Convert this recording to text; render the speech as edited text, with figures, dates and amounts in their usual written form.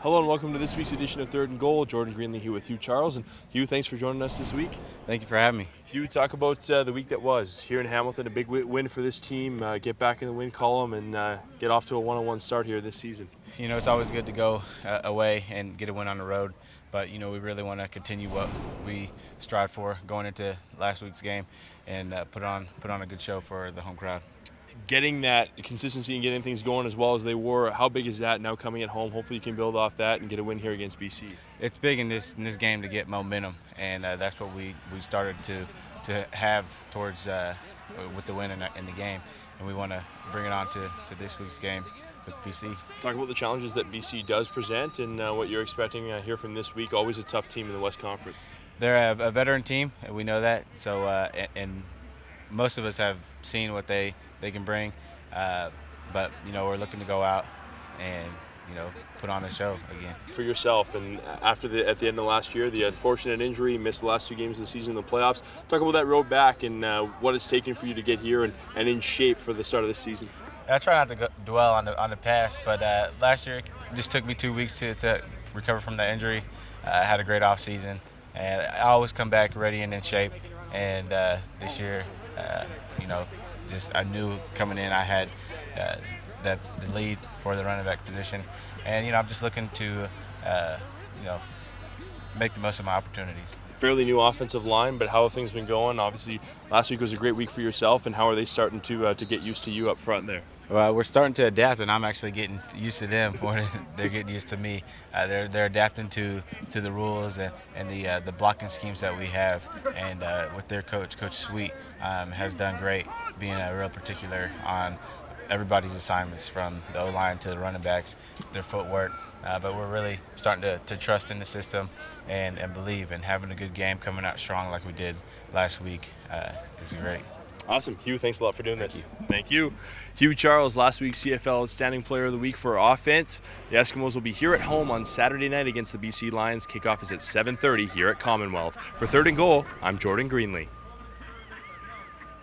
Hello and welcome to this week's edition of Third and Goal. Jordan Greenlee here with Hugh Charles. And Hugh, thanks for joining us this week. Thank you for having me. Hugh, talk about the week that was here in Hamilton. A big win for this team. Get back in the win column and get off to a 1-1 start here this season. You know, it's always good to go away and get a win on the road. But, you know, we really want to continue what we strive for going into last week's game and put on a good show for the home crowd. Getting that consistency and getting things going as well as they were, how big is that now coming at home? Hopefully you can build off that and get a win here against BC. It's big in this game to get momentum, and that's what we started to have towards with the win in the game, and we want to bring it on to this week's game with BC. Talk about the challenges that BC does present and what you're expecting here from this week. Always a tough team in the West Conference. They're a veteran team, and we know that. So and most of us have seen what they can bring, but you know, we're looking to go out and, you know, put on a show again. For yourself, and at the end of last year, the unfortunate injury, missed the last 2 games of the season in the playoffs. Talk about that road back and what it's taken for you to get here and in shape for the start of the season. I try not to dwell on the past, but last year it just took me 2 weeks to recover from that injury. I had a great off season, and I always come back ready and in shape. And this year, you know, I knew coming in I had the lead for the running back position, and you know, I'm just looking to you know, make the most of my opportunities. Fairly new offensive line, but how have things been going? Obviously, last week was a great week for yourself, and how are they starting to get used to you up front there? Well, we're starting to adapt, and I'm actually getting used to them more than they're getting used to me. They're adapting to the rules and the blocking schemes that we have, and with their coach, Coach Sweet, has done great, being real particular on everybody's assignments from the O-line to the running backs, their footwork. But we're really starting to trust in the system and believe, and having a good game, coming out strong like we did last week is great. Awesome. Hugh, thanks a lot for doing this. Thank you. Hugh Charles, last week's CFL Outstanding Player of the Week for offense. The Eskimos will be here at home on Saturday night against the BC Lions. Kickoff is at 7:30 here at Commonwealth. For Third and Goal, I'm Jordan Greenlee.